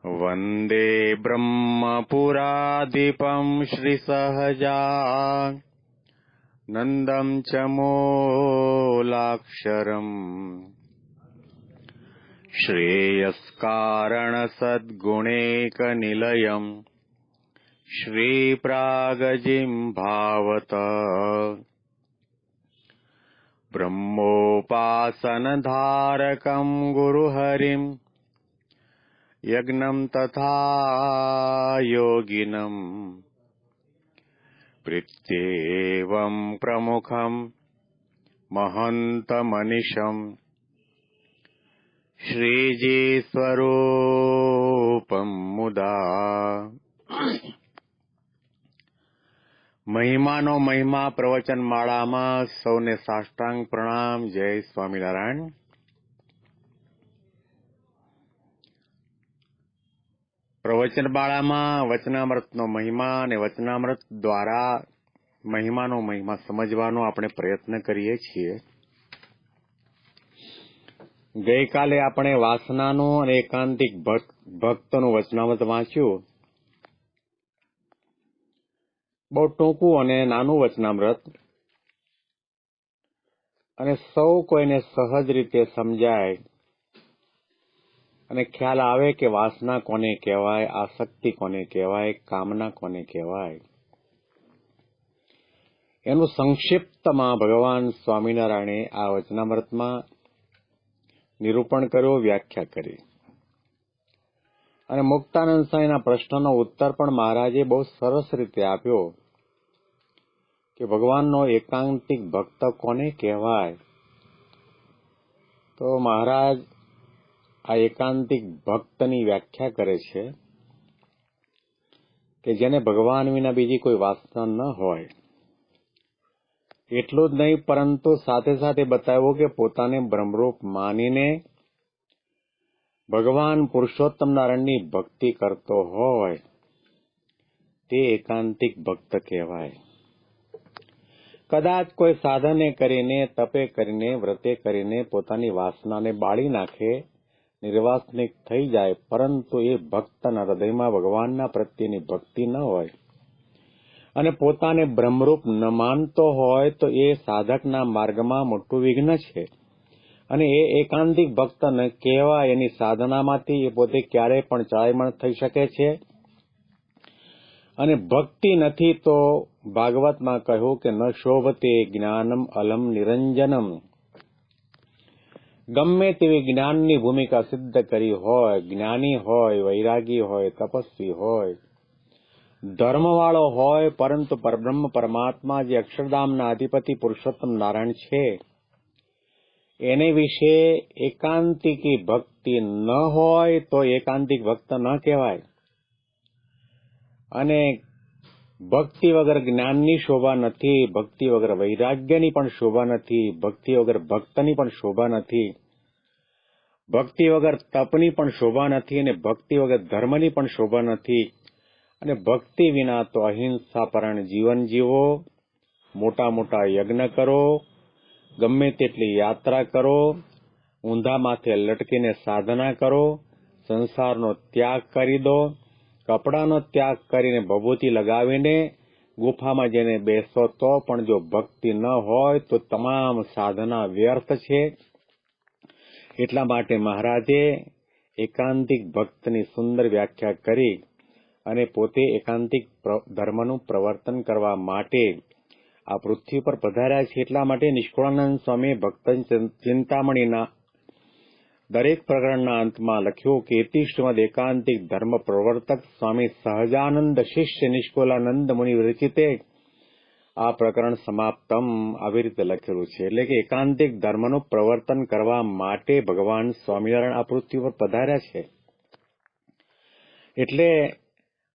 वन्दे ब्रह्मपुराधिपं श्रीसहजानन्दं च मूलाक्षरम् श्रेयस्कारणसद्गुणैकनिलयम् श्रीप्रागजिह्वावत ब्रह्मोपासनधारकं गुरुहरिं यज्ञं तथा योगिनं प्रीत्येवं प्रमुखं महन्तमनिशं श्रीजीस्वरूपं मुदा। મહિમાનો મહિમા પ્રવચન માળામાં સૌને સાષ્ટાંગ પ્રણામ. જય સ્વામિનારાયણ. પ્રવચન માળામાં વચનામૃતનો મહિમા અને વચનામૃત દ્વારા મહિમાનો મહિમા સમજવાનો આપણે પ્રયત્ન કરીએ છીએ. ગઈકાલે આપણે વાસનાનું અને એકાંતિક ભક્તનું વચનામૃત વાંચ્યું. બહુ ટૂંકું અને નાનું વચનામૃત, અને સૌ કોઈને સહજ રીતે સમજાય અને ખ્યાલ આવે કે વાસના કોને કહેવાય, આસક્તિ કોને કહેવાય, કામના કોને કહેવાય. એનું સંક્ષિપ્તમાં ભગવાન સ્વામિનારાયણે આ વચનામૃતમાં નિરૂપણ કર્યો, વ્યાખ્યા કરી. અને મુક્તાનંદ સ્વામીના પ્રશ્નનો ઉત્તર પણ મહારાજે બહુ સરસ રીતે આપ્યો કે ભગવાનનો એકાંતિક ભક્ત કોને કહેવાય. તો મહારાજ આ એકાંતિક ભક્તની વ્યાખ્યા કરે છે કે જેને ભગવાન વિના બીજી કોઈ વાસના ન હોય. એટલું જ નહીં, પરંતુ સાથે સાથે બતાવ્યું કે પોતાને બ્રહ્મરૂપ માનીને ભગવાન પુરુષોત્તમ નારાયણની ભક્તિ કરતો હોય તે એકાંતિક ભક્ત કહેવાય. કદાચ કોઈ સાધને કરીને, તપે કરીને, વ્રતે કરીને પોતાની વાસનાને બાળી નાખે, નિર્વાસનિક થઈ જાય, પરંતુ એ ભક્તના હૃદયમાં ભગવાનના પ્રત્યેની ભક્તિ ન હોય અને પોતાને બ્રહ્મરૂપ ન માનતો હોય તો એ સાધકના માર્ગમાં મોટું વિઘ્ન છે. અને એ એકાંતિક ભક્ત ન કહેવાય. એની સાધનામાંથી એ પોતે ક્યારેય પણ ચલાયમણ થઈ શકે છે. અને ભક્તિ નથી તો ભાગવતમાં કહ્યું કે ન શોભતે જ્ઞાનમ અલમ નિરંજનમ. ગમે તેવી જ્ઞાનની ભૂમિકા સિદ્ધ કરી હોય, જ્ઞાની હોય, વૈરાગી હોય, તપસ્વી હોય, ધર્મવાળો હોય, પરંતુ પરબ્રહ્મ પરમાત્મા જે અક્ષરધામના અધિપતિ પુરુષોત્તમ નારાયણ છે એને વિશે એકાંતિકી ભક્તિ ન હોય તો એકાંતિક ભક્ત ન કહેવાય. અને ભક્તિ વગર જ્ઞાનની શોભા નથી, ભક્તિ વગર વૈરાગ્યની પણ શોભા નથી, ભક્તિ વગર ભક્તની પણ શોભા નથી, ભક્તિ વગર તપની પણ શોભા નથી, અને ભક્તિ વગર ધર્મની પણ શોભા નથી. અને ભક્તિ વિના તો અહિંસાપરાયણ જીવન જીવો, મોટા મોટા યજ્ઞ કરો, ગમે તેટલી યાત્રા કરો, ઊંધા માથે લટકીને સાધના કરો, સંસારનો ત્યાગ કરી દો, કપડાનો ત્યાગ કરીને ભભૂતિ લગાવીને ગુફામાં જઈને બેસો તો પણ જો ભક્તિ ન હોય તો તમામ સાધના વ્યર્થ છે. એટલા માટે મહારાજે એકાંતિક ભક્તની સુંદર વ્યાખ્યા કરી અને પોતે એકાંતિક ધર્મનું પ્રવર્તન કરવા માટે આ પૃથ્વી પર પધાર્યા છે. એટલા માટે નિષ્કુળાનંદ સ્વામી ભક્ત ચિંતામણીના દરેક પ્રકરણના અંતમાં લખ્યું કે ઇતિ શ્રીમદ એકાંતિક ધર્મ પ્રવર્તક સ્વામી સહજાનંદ શિષ્ય નિષ્કુલાનંદ મુનિ વિરચિતે આ પ્રકરણ સમાપ્તમ આવી રીતે લખેલું છે. એટલે કે એકાંતિક ધર્મનું પ્રવર્તન કરવા માટે ભગવાન સ્વામિનારાયણ આ પૃથ્વી પર પધાર્યા છે. એટલે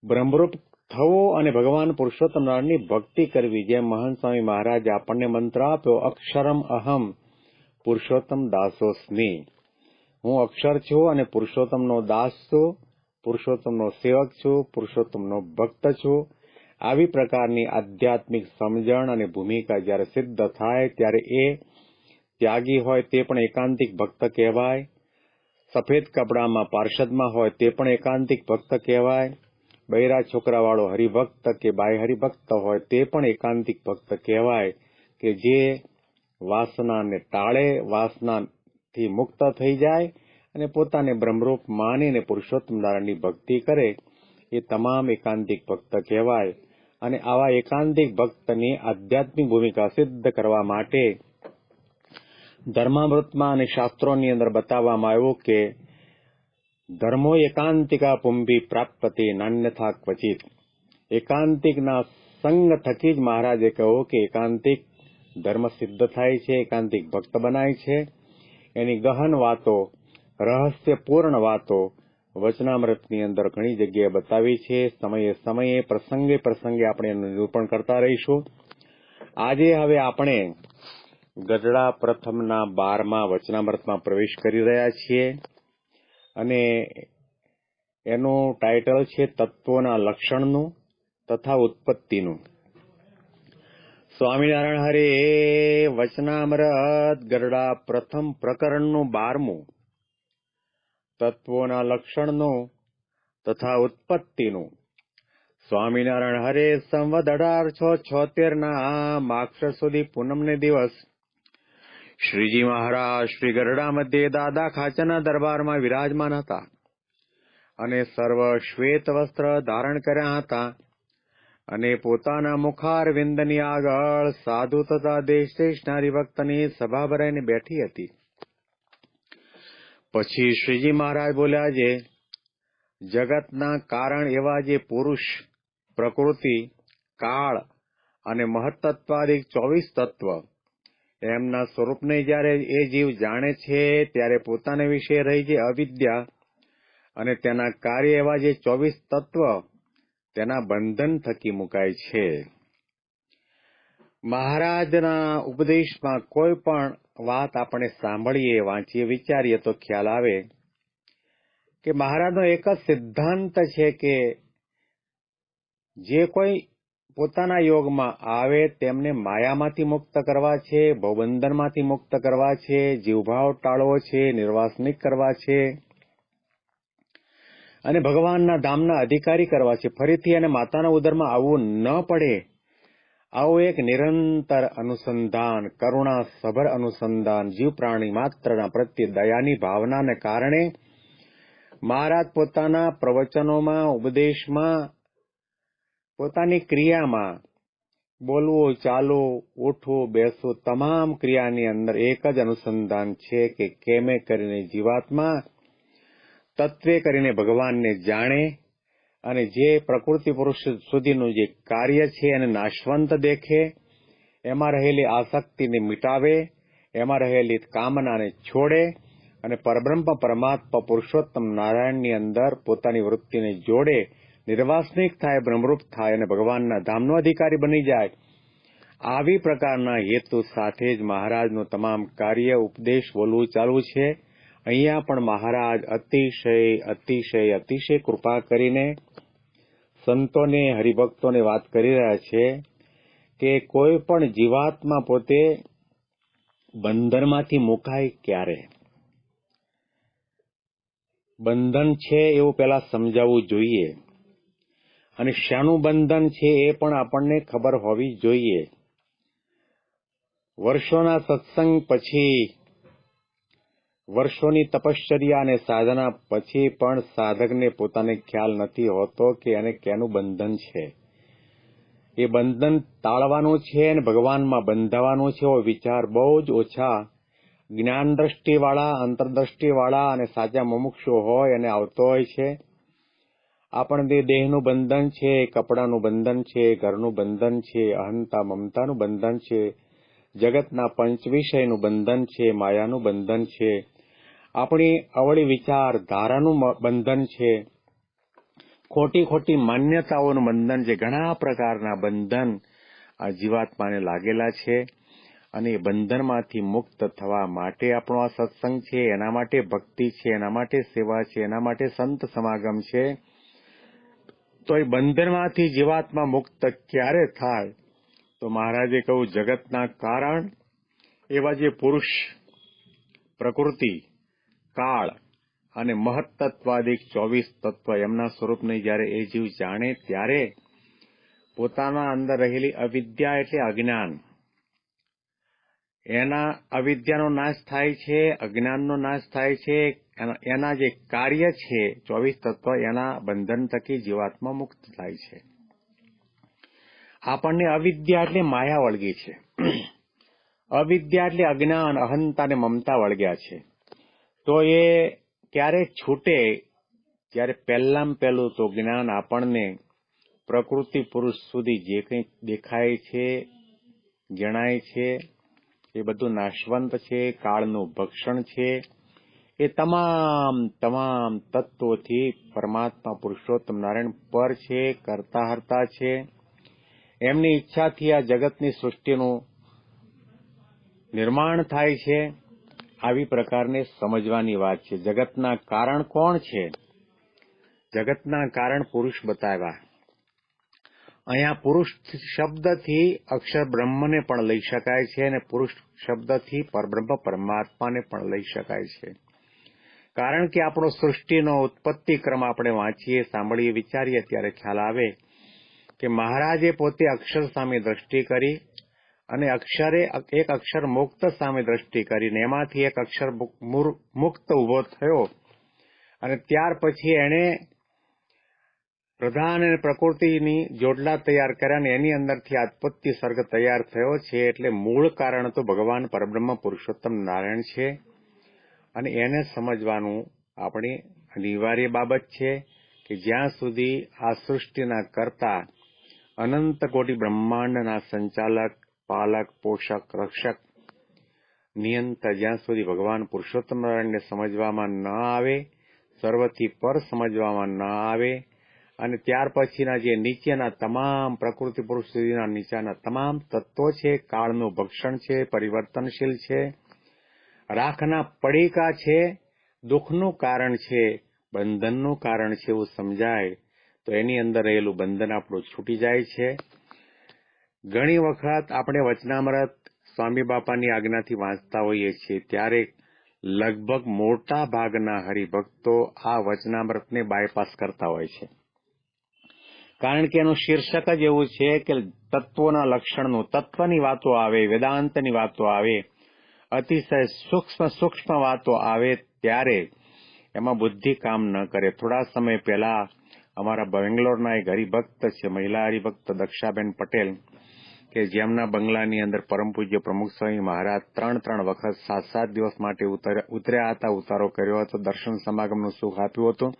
બ્રહ્મરૂપ થવો અને ભગવાન પુરુષોત્તમ નારાયણની ભક્તિ કરવી. જેમ મહંત સ્વામી મહારાજે આપણને મંત્ર આપ્યો, અક્ષરમ અહમ પુરુષોત્તમ દાસોસ્મિ. હું અક્ષર છું અને પુરુષોત્તમનો દાસ છું, પુરુષોત્તમનો સેવક છું, પુરુષોત્તમનો ભક્ત છું. આવી પ્રકારની આધ્યાત્મિક સમજણ અને ભૂમિકા જ્યારે સિદ્ધ થાય ત્યારે એ ત્યાગી હોય તે પણ એકાંતિક ભક્ત કહેવાય. સફેદ કપડામાં પાર્ષદમાં હોય તે પણ એકાંતિક ભક્ત કહેવાય. બૈરા છોકરાવાળો હરિભક્ત કે બાય હરિભક્ત હોય તે પણ એકાંતિક ભક્ત કહેવાય, કે જે વાસનાને ટાળે, વાસનાથી મુક્ત થઈ જાય અને પોતાને બ્રહ્મરૂપ માનીને પુરુષોત્તમ નારાયણની ભક્તિ કરે, એ તમામ એકાંતિક ભક્ત કહેવાય. અને આવા એકાંતિક ભક્તની આધ્યાત્મિક ભૂમિકા સિદ્ધ કરવા માટે ધર્મામૃતમાં અને શાસ્ત્રોની અંદર બતાવવામાં આવ્યું કે ધર્મો એકાંતિકા પુંભી પ્રાપ્તિ નાન્યથા ક્વચિત. એકાંતિકના સંગ થકી જ મહારાજે કહ્યું કે એકાંતિક ધર્મ સિદ્ધ થાય છે, એકાંતિક ભક્ત બનાય છે. એની ગહન વાતો, રહસ્યપૂર્ણ વાતો વચનામૃતની અંદર ઘણી જગ્યાએ બતાવી છે. સમયે સમયે, પ્રસંગે પ્રસંગે આપણે એનું નિરૂપણ કરતા રહીશું. આજે હવે આપણે ગઢડા પ્રથમના 12મા વચનામૃતમાં પ્રવેશ કરી રહ્યા છીએ અને એનું ટાઇટલ છે તત્વોના લક્ષણનું તથા ઉત્પત્તિનું. સ્વામિનારાયણ હરે વચનામૃત ગઢડા પ્રથમ પ્રકરણનું 12મું, તત્વોના લક્ષણનું તથા ઉત્પત્તિનું. સ્વામિનારાયણ હરે સંવત 1876ના માક્ષર સુધી પૂનમને દિવસ શ્રીજી મહારાજ શ્રી ગઢડા મધ્યે દાદા ખાચરના દરબારમાં વિરાજમાન હતા અને સર્વ શ્વેત વસ્ત્ર ધારણ કર્યા હતા અને પોતાના મુખારવિંદની આગળ સાધુ તથા દેશ દેશના હરિભક્તની સભા ભરાઈને બેઠી હતી. પછી શ્રીજી મહારાજ બોલ્યા, જે જગતના કારણ એવા જે પુરુષ, પ્રકૃતિ, કાળ અને મહત્તત્વાદિક 24 તત્વ, એમના સ્વરૂપને જ્યારે એ જીવ જાણે છે ત્યારે પોતાને વિશે રહી જે અવિદ્યા અને તેના કાર્ય એવા જે 24 તત્વ તેના બંધન થકી મુકાય છે. મહારાજના ઉપદેશમાં કોઈ પણ વાત આપણે સાંભળીએ, વાંચીએ, વિચારીએ તો ખ્યાલ આવે કે મહારાજનો એક જ સિદ્ધાંત છે કે જે કોઈ પોતાના યોગમાં આવે તેમને માયામાંથી મુક્ત કરવા છે, ભવબંધનમાંથી મુક્ત કરવા છે, જીવભાવ ટાળવો છે, નિર્વાસનિક કરવા છે અને ભગવાનના ધામના અધિકારી કરવા છે. ફરીથી એને માતાના ઉદરમાં આવવું ન પડે, આવું એક નિરંતર અનુસંધાન, કરુણા સભર અનુસંધાન, જીવ પ્રાણી માત્રના પ્રત્યે દયાની ભાવનાને કારણે મહારાજ પોતાના પ્રવચનોમાં, ઉપદેશમાં, પોતાની ક્રિયામાં, બોલવું, ચાલવું, ઉઠવું, બેસવું, તમામ ક્રિયાની અંદર એક જ અનુસંધાન છે કે કેમે કરીને જીવાત્મા તત્વે કરીને ભગવાનને જાણે અને જે પ્રકૃતિ પુરુષ સુધીનું જે કાર્ય છે એને નાશવંત દેખે, એમાં રહેલી આસક્તિને મિટાવે, એમાં રહેલી કામનાને છોડે અને પરબ્રહ્મ પરમાત્મા પુરુષોત્તમ નારાયણની અંદર પોતાની વૃત્તિને જોડે, નિર્વાસનિક થાય, બ્રહ્મરૂપ થાય અને ભગવાનના ધામનો અધિકારી બની જાય. આવી પ્રકારના હેતુ સાથે જ મહારાજનું તમામ કાર્ય, ઉપદેશ, બોલવું, ચાલવું છે. અહીંયા પણ મહારાજ અતિશય કૃપા કરીને સંતોને, હરિભક્તોને વાત કરી રહ્યા છે કે કોઈ પણ જીવાત્મા પોતે બંધનમાંથી મુકાય ક્યારે? બંધન છે એવું પહેલા સમજાવવું જોઈએ અને શાનું બંધન છે એ પણ આપણને ખબર હોવી જોઈએ. વર્ષોના સત્સંગ પછી, વર્ષોની તપશ્ચર્યા અને સાધના પછી પણ સાધકને પોતાને ખ્યાલ નથી હોતો કે એને કેનું બંધન છે. એ બંધન ટાળવાનું છે અને ભગવાનમાં બંધાવાનું છે એવો વિચાર બહુ જ ઓછા જ્ઞાન દ્રષ્ટિવાળા, અંતરદ્રષ્ટિવાળા અને સાચા મુમુક્ષુ હોય અને આવતો હોય છે. આપણને દેહનું બંધન છે, કપડાનું બંધન છે, ઘરનું બંધન છે, અહંતા મમતાનું બંધન છે, જગતના પંચ વિષયનું બંધન છે, માયાનું બંધન છે, આપણી અવળી વિચારધારાનું બંધન છે, ખોટી માન્યતાઓનું બંધન છે. ઘણા પ્રકારના બંધન આ જીવાત્માને લાગેલા છે અને એ બંધનમાંથી મુક્ત થવા માટે આપણો આ સત્સંગ છે, એના માટે ભક્તિ છે, એના માટે સેવા છે, એના માટે સંત સમાગમ છે. તો એ બંધનમાંથી જીવાત્મા મુક્ત ક્યારે થાય? તો મહારાજે કહ્યું, જગતના કારણ એવા જે પુરુષ, પ્રકૃતિ, કાળ અને મહત્તત્વાદિક 24 તત્વ એમના સ્વરૂપને જ્યારે એ જીવ જાણે ત્યારે પોતાના અંદર રહેલી અવિદ્યા એટલે અજ્ઞાન, એના અવિદ્યાનો નાશ થાય છે, અજ્ઞાનનો નાશ થાય છે. એના જે કાર્ય છે 24 તત્વ એના બંધન થકી જીવાત્મા મુક્ત થાય છે. આપણને અવિદ્યા એટલે માયા વળગી છે, અવિદ્યા એટલે અજ્ઞાન, અહંતા અને મમતા વળગ્યા છે. તો એ ક્યારે છૂટે? ત્યારે પહેલામાં પહેલું તો જ્ઞાન આપણને પ્રકૃતિ પુરુષ સુધી જે કંઈ દેખાય છે, જણાય છે, એ બધું નાશવંત છે, કાળનું ભક્ષણ છે. એ તમામ તત્વોથી પરમાત્મા પુરુષોત્તમ નારાયણ પર છે, કરતા હરતા છે. એમની ઈચ્છાથી આ જગતની સૃષ્ટિનું નિર્માણ થાય છે. આવી પ્રકારને સમજવાની વાત છે. જગતના કારણ કોણ છે? જગતના કારણ પુરુષ બતાવ્યા. અહીંયા પુરુષ શબ્દથી અક્ષર બ્રહ્મને પણ લઈ શકાય છે અને પુરુષ શબ્દથી પરબ્રહ્મ પરમાત્માને પણ લઈ શકાય છે. કારણ કે આપણો સૃષ્ટિનો ઉત્પત્તિ ક્રમ આપણે વાંચીએ, સાંભળીએ, વિચારીએ ત્યારે ખ્યાલ આવે કે મહારાજે પોતે અક્ષર સામે દ્રષ્ટિ કરી અને અક્ષરે એક અક્ષર મુક્ત સામે દ્રષ્ટિ કરીને એમાંથી એક અક્ષર મુક્ત ઉભો થયો અને ત્યાર પછી એણે પ્રધાન અને પ્રકૃતિની જોડલા તૈયાર કર્યા અને એની અંદરથી આત્પત્તિ સર્ગ તૈયાર થયો છે. એટલે મૂળ કારણ તો ભગવાન પરબ્રહ્મ પુરુષોત્તમ નારાયણ છે અને એને સમજવાનું આપણી અનિવાર્ય બાબત છે કે જ્યાં સુધી આ સૃષ્ટિના કર્તા અનંત કોટી બ્રહ્માંડના સંચાલક, પાલક, પોષક, રક્ષક, નિયંતા જ્યાં સુધી ભગવાન પુરુષોત્તમ નારાયણને સમજવામાં ન આવે, સર્વથી પર સમજવામાં ન આવે અને ત્યાર પછીના જે નીચેના તમામ પ્રકૃતિ પુરુષ સુધીના નીચાના તમામ તત્વો છે, કાળનું ભક્ષણ છે, પરિવર્તનશીલ છે, રાખના પડીકા છે, દુઃખનું કારણ છે, બંધનનું કારણ છે એવું સમજાય તો એની અંદર રહેલું બંધન આપણું છૂટી જાય છે. ઘણી વખત આપણે વચનામૃત સ્વામી બાપાની આજ્ઞાથી વાંચતા હોઈએ છીએ ત્યારે લગભગ મોટા ભાગના હરિભક્તો આ વચનામૃતને બાયપાસ કરતા હોય છે. કારણ કે એનું શીર્ષક જ એવું છે કે તત્વોના લક્ષણનું, તત્વની વાતો આવે, વેદાંતની વાતો આવે, અતિશય સૂક્ષ્મ વાતો આવે ત્યારે એમાં બુદ્ધિ કામ ન કરે. થોડા સમય પહેલા અમારા બેંગ્લોરના એક હરિભક્ત છે, મહિલા હરિભક્ત દક્ષાબેન પટેલ, કે જેમના બંગલાની અંદર પરમ પૂજ્ય પ્રમુખ સ્વામી મહારાજ 3 વખત 7 દિવસ માટે ઉતર્યા હતા, ઉતારો કર્યો હતો, દર્શન સમાગમનું સુખ આપ્યું હતું.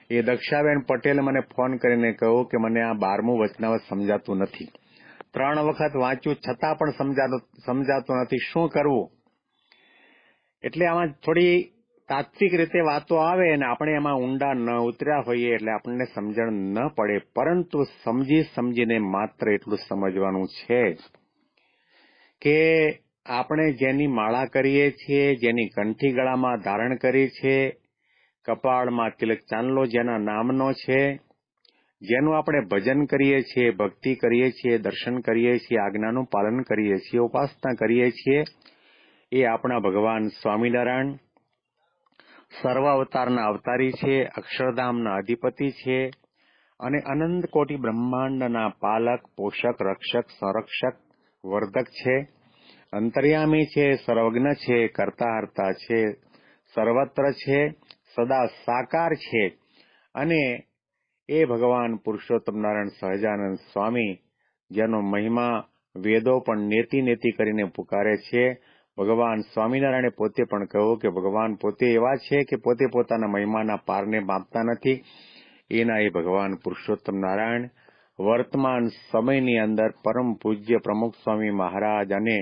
એ દક્ષાબેન પટેલે મને ફોન કરીને કહ્યું કે મને આ 12મું વચનામૃત સમજાતું નથી. 3 વખત વાંચ્યું છતાં પણ સમજાતું નથી, શું કરવું? એટલે આમાં થોડી તાત્વિક રીતે વાતો આવે અને આપણે એમાં ઊંડા ન ઉતર્યા હોઈએ એટલે આપણને સમજણ ન પડે. પરંતુ સમજીને માત્ર એટલું સમજવાનું છે કે આપણે જેની માળા કરીએ છીએ, જેની કંઠી ગળામાં ધારણ કરી છે, કપાળમાં તિલક ચાંદલો જેના નામનો છે, જેનું આપણે ભજન કરીએ છીએ, ભક્તિ કરીએ છીએ, દર્શન કરીએ છીએ, આજ્ઞાનું પાલન કરીએ છીએ, ઉપાસના કરીએ છીએ, એ આપણા ભગવાન સ્વામિનારાયણ સર્વ અવતારના અવતારી છે, અક્ષરધામના અધિપતિ છે અને અનંત કોટી બ્રહ્માંડના પાલક, પોષક, રક્ષક, સંરક્ષક, વર્ધક છે, અંતર્યામી છે, સર્વજ્ઞ છે, કરતા હરતા છે, સર્વત્ર છે, સદા સાકાર છે. અને એ ભગવાન પુરુષોત્તમ નારાયણ સહજાનંદ સ્વામી જેનો મહિમા વેદો પણ નેતિ કરીને પુકારે છે. ભગવાન સ્વામિનારાયણે પોતે પણ કહ્યું કે ભગવાન પોતે એવા છે કે પોતે પોતાના મહિમાના પારને માપતા નથી. એના એ ભગવાન પુરુષોત્તમ નારાયણ વર્તમાન સમયની અંદર પરમ પૂજ્ય પ્રમુખ સ્વામી મહારાજ અને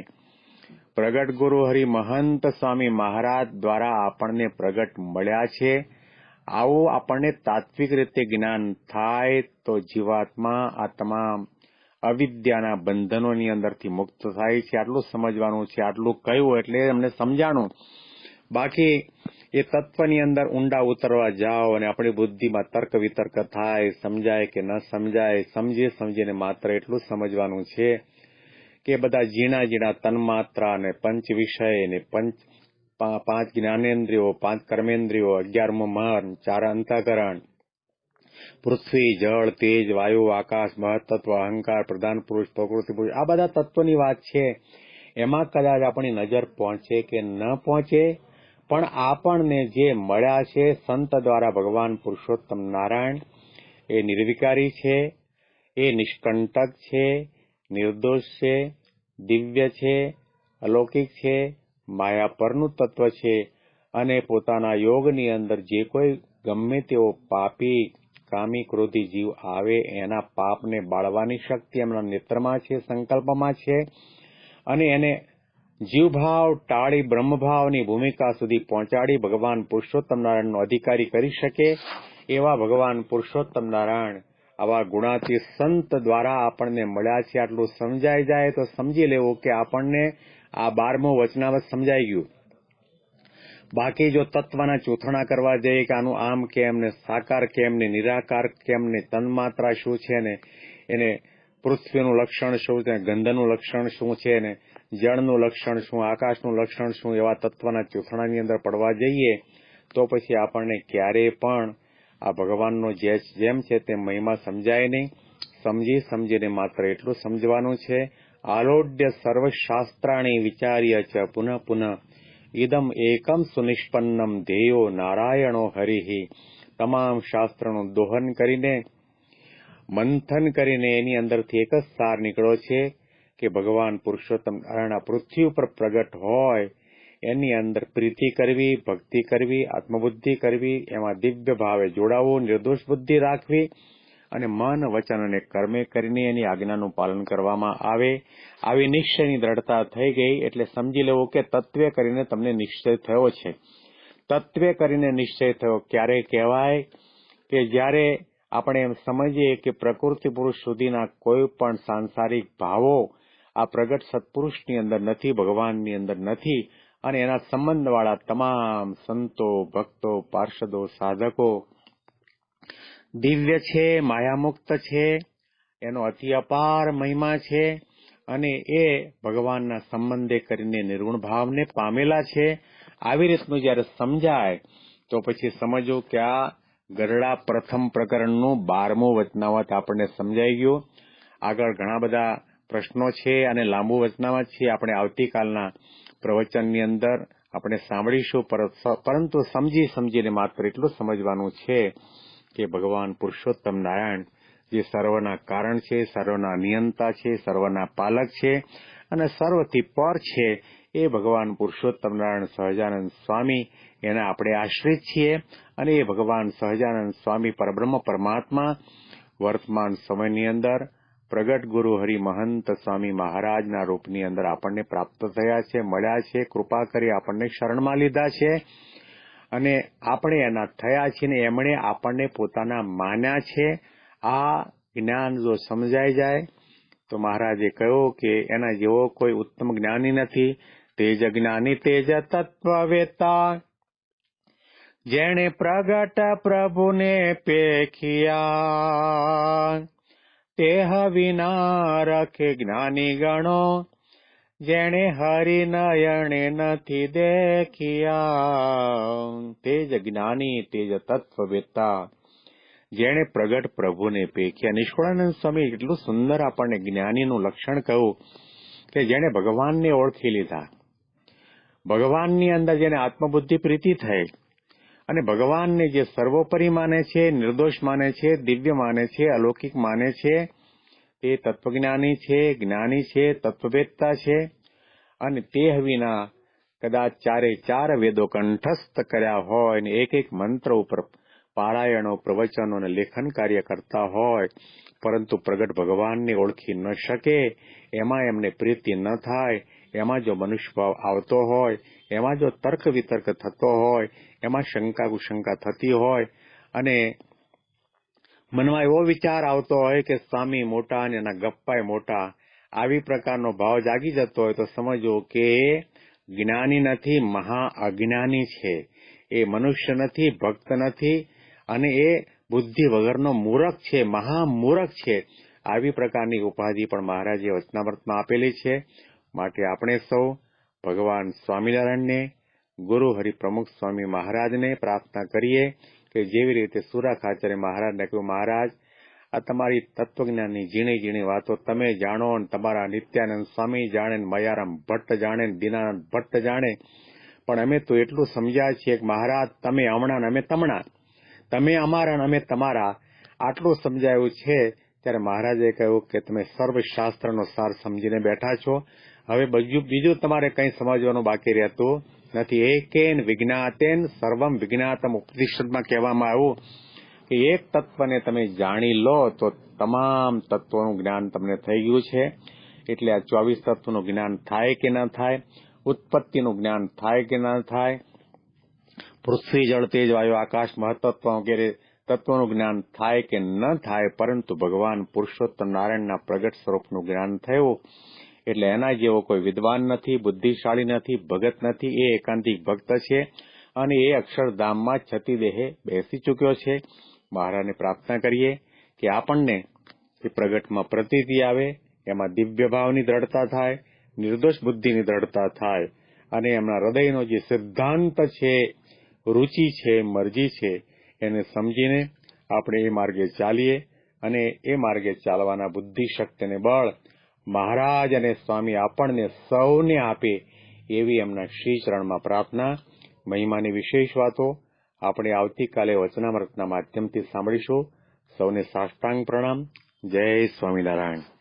પ્રગટ ગુરુ હરિ મહંત સ્વામી મહારાજ દ્વારા આપણને પ્રગટ મળ્યા છે. આવું આપણને તાત્વિક રીતે જ્ઞાન થાય તો જીવાત્મા આ તમામ અવિદ્યાના બંધનોની અંદરથી મુક્ત થાય છે. આટલું સમજવાનું છે. આટલું કહ્યું એટલે એમને સમજાણું. બાકી એ તત્વની અંદર ઊંડા ઉતરવા જાઓ અને આપણી બુદ્ધિમાં તર્ક વિતર્ક થાય, સમજાય કે ન સમજાય, સમજીને માત્ર એટલું સમજવાનું છે કે બધા ઝીણા તન્માત્રા અને પંચ વિષય ને પાંચ જ્ઞાનેન્દ્રિયો, 5 કર્મેન્દ્રિયો, 11મું મન, 4 અંતઃકરણ, પૃથ્વી, જળ, તેજ, વાયુ, આકાશ, મહત્તત્વ, અહંકાર, પ્રધાન પુરુષ, પ્રકૃતિ પુરુષ, આ બધા તત્વોની વાત છે. એમાં કદાચ આપણી નજર પહોંચે કે ન પહોંચે, પણ આપણને જે મળ્યા છે સંત દ્વારા ભગવાન પુરુષોત્તમ નારાયણ, એ નિર્વિકારી છે, એ નિષ્કંટક છે, નિર્દોષ છે, દિવ્ય છે, અલૌકિક છે, માયા પરનું તત્વ છે. અને પોતાના યોગની અંદર જે કોઈ ગમે તેવો પાપી, કામી, ક્રોધી જીવ આવે એના પાપને બાળવાની શક્તિ એમના નેત્રમાં છે, સંકલ્પમાં છે. અને એને જીવભાવ ટાળી બ્રહ્મભાવની ભૂમિકા સુધી પહોંચાડી ભગવાન પુરુષોત્તમ નારાયણનો અધિકારી કરી શકે એવા ભગવાન પુરુષોત્તમ નારાયણ આવા ગુણાતીત સંત દ્વારા આપણને મળ્યા છે. આટલું સમજાઈ જાય તો સમજી લેવું કે આપણને આ 12મું વચનામૃત સમજાઈ ગયું. બાકી જો તત્વના ચૂંથણા કરવા જઈએ કે આનું આમ કેમ ને સાકાર કેમ ને નિરાકાર કેમ ને તન્માત્રા શું છે ને એને પૃથ્વીનું લક્ષણ શું છે, ગંધનું લક્ષણ શું છે ને જળનું લક્ષણ શું, આકાશનું લક્ષણ શું, એવા તત્વના ચૂંથણાની અંદર પડવા જઈએ તો પછી આપણને ક્યારેય પણ આ ભગવાનનો જેમ છે તે મહિમા સમજાય નહીં. સમજીને માત્ર એટલું સમજવાનું છે, આલોડ્ય સર્વશાસ્ત્રાણી વિચાર્ય ચ પુનઃ પુનઃ ઇદમ એકમ સુનિષ્પન્નમ ધ્યેયો નારાયણો હરિહિ. તમામ શાસ્ત્રનું દોહન કરીને મંથન કરીને એની અંદરથી એક જ સાર નીકળ્યો છે કે ભગવાન પુરુષોત્તમ નારાયણ પૃથ્વી ઉપર પ્રગટ હોય એની અંદર પ્રીતિ કરવી, ભક્તિ કરવી, આત્મબુદ્ધિ કરવી, એમાં દિવ્ય ભાવે જોડાવું, નિર્દોષ બુદ્ધિ રાખવી અને મન, વચન અને કર્મે કરીને એની આજ્ઞાનું પાલન કરવામાં આવે. આવી નિશ્ચયની દ્રઢતા થઈ ગઈ એટલે સમજી લેવું કે તત્વે કરીને તમને નિશ્ચય થયો છે. તત્વે કરીને નિશ્ચય થયો ક્યારે કહેવાય કે જ્યારે આપણે એમ સમજીએ કે પ્રકૃતિ પુરુષ સુધીના કોઈ પણ સાંસારિક ભાવો આ પ્રગટ સત્પુરુષની અંદર નથી, ભગવાનની અંદર નથી. અને એના સંબંધવાળા તમામ સંતો, ભક્તો, પાર્ષદો, સાધકો દિવ્ય છે, માયામુક્ત છે, એનો અતિ અપાર મહિમા છે અને એ ભગવાનના સંબંધે કરીને નિર્ગુણ ભાવને પામેલા છે. આવી રીતનું જયારે સમજાય તો પછી સમજો કે આ ગરડા પ્રથમ પ્રકરણનું 12મું વચનામૃત આપણને સમજાઈ ગયું. આગળ ઘણા બધા પ્રશ્નો છે અને લાંબુ વચનામૃત છે, આપણે આવતીકાલના પ્રવચનની અંદર આપણે સાંભળીશું. પરંતુ સમજીને માત્ર એટલું સમજવાનું છે કે ભગવાન પુરુષોત્તમ નારાયણ જે સર્વના કારણ છે, સર્વના નિયંતા છે, સર્વના પાલક છે અને સર્વથી પર છે એ ભગવાન પુરુષોત્તમ નારાયણ સહજાનંદ સ્વામી એના આપણે આશ્રિત છીએ. અને એ ભગવાન સહજાનંદ સ્વામી પરબ્રહ્મ પરમાત્મા વર્તમાન સમયની અંદર પ્રગટ ગુરુ હરિ મહંત સ્વામી મહારાજના રૂપની અંદર આપણને પ્રાપ્ત થયા છે, મળ્યા છે, કૃપા કરી આપણને શરણમાં લીધા છે અને આપણે એના થયા છીએ ને એમણે આપણને પોતાના માન્યા છે. આ જ્ઞાન જો સમજાઈ જાય તો મહારાજે કહ્યું કે એના જેવો કોઈ ઉત્તમ જ્ઞાની નથી. તેજ જ્ઞાની તેજ તત્વવેતા જેણે પ્રગટ પ્રભુને પેખિયા, તેહ વિના રખે જ્ઞાની ગણો જેણે હરિનયણે નથી દેખિયા. તેજ જ્ઞાની તેજ તત્વવેતા જેણે પ્રગટ પ્રભુને પેખ્યા. નિષ્કુળાનંદ સ્વામી એટલું સુંદર આપણને જ્ઞાનીનું લક્ષણ કહ્યું કે જેણે ભગવાનને ઓળખી લીધા, ભગવાનની અંદર જેને આત્મબુદ્ધિ પ્રીતિ થઈ અને ભગવાનને જે સર્વોપરી માને છે, નિર્દોષ માને છે, દિવ્ય માને છે, અલૌકિક માને છે, તે તત્વજ્ઞાની છે, જ્ઞાની છે, તત્વવેત્તા છે. અને તે વિના કદાચ 4 વેદો કંઠસ્થ કર્યા હોય ને એક મંત્ર ઉપર પારાયણો, પ્રવચનો અને લેખન કાર્ય કરતા હોય પરંતુ પ્રગટ ભગવાનને ઓળખી ન શકે, એમાં એમને પ્રીતિ ન થાય, એમાં જો મનુષ્યભાવ આવતો હોય, એમાં જો તર્ક વિતર્ક થતો હોય, એમાં શંકા કુશંકા થતી હોય અને મનમાં એવો વિચાર આવતો હોય કે સ્વામી મોટા અને એના ગપ્પાય મોટા, આવી પ્રકારનો ભાવ જાગી જતો હોય તો સમજો કે જ્ઞાની નથી, મહા અજ્ઞાની છે. એ મનુષ્ય નથી, ભક્ત નથી અને એ બુદ્ધિ વગરનો મૂરખ છે, મહામૂરખ છે. આવી પ્રકારની ઉપાધિ પણ મહારાજે વચનામૃતમાં આપેલી છે. માટે આપણે સૌ ભગવાન સ્વામિનારાયણને, ગુરુ હરિપ્રમુખ સ્વામી મહારાજને પ્રાર્થના કરીએ કે જેવી રીતે સુરાખાચાર્ય મહારાજને કહ્યું, મહારાજ આ તમારી તત્વજ્ઞાનની ઝીણી ઝીણી વાતો તમે જાણો ને તમારા નિત્યાનંદ સ્વામી જાણે ને મયારામ ભટ્ટ જાણે ને દીનાનંદ ભટ્ટ જાણે, પણ અમે તો એટલું સમજ્યા છીએ કે મહારાજ તમે હમણાં ને અમે તમણા, તમે અમારા ને અમે તમારા, આટલું સમજાયું છે. ત્યારે મહારાજે કહ્યું કે તમે સર્વશાસ્ત્રનો સાર સમજીને બેઠા છો, હવે બીજું તમારે કંઈ સમજવાનું બાકી રહેતું નથી. એકેન વિજ્ઞાતેન સર્વમ વિજ્ઞાતમ ઉપનિષદમાં કહેવામાં આવ્યું કે એક તત્વને તમે જાણી લો તો તમામ તત્વોનું જ્ઞાન તમને થઈ ગયું છે. એટલે આ 24 તત્વનું જ્ઞાન થાય કે ન થાય, ઉત્પત્તિનું જ્ઞાન થાય કે ન થાય, પૃથ્વી જળ તેજ વાયુ આકાશ મહત્તત્વ વગેરે તત્વોનું જ્ઞાન થાય કે ન થાય, પરંતુ ભગવાન પુરુષોત્તમ નારાયણના પ્રગટ સ્વરૂપનું જ્ઞાન થયું. એટલે એના જેવો કોઈ વિદ્વાન નથી, બુદ્ધિશાળી નથી, ભગત નથી. એ એકાંતિક ભક્ત છે અને એ અક્ષરધામમાં છતી દેહે બેસી ચૂક્યો છે. મહારાજને પ્રાર્થના કરીએ કે આપણને એ પ્રગટમાં પ્રતીતિ આવે, એમાં દિવ્ય ભાવની દ્રઢતા થાય, નિર્દોષ બુદ્ધિની દ્રઢતા થાય અને એમના હૃદયનો જે સિદ્ધાંત છે, રુચિ છે, મરજી છે, એને સમજીને આપણે એ માર્ગે ચાલીએ અને એ માર્ગે ચાલવાના બુદ્ધિ શક્તિને બળ મહારાજ અને સ્વામી આપણને સૌને આપે એવી એમના શ્રી ચરણમાં પ્રાર્થના. મહિમાની વિશેષ વાતો આપણે આવતીકાલે વચનામૃતના માધ્યમથી સાંભળીશું. સૌને સાષ્ટાંગ પ્રણામ. જય સ્વામિનારાયણ.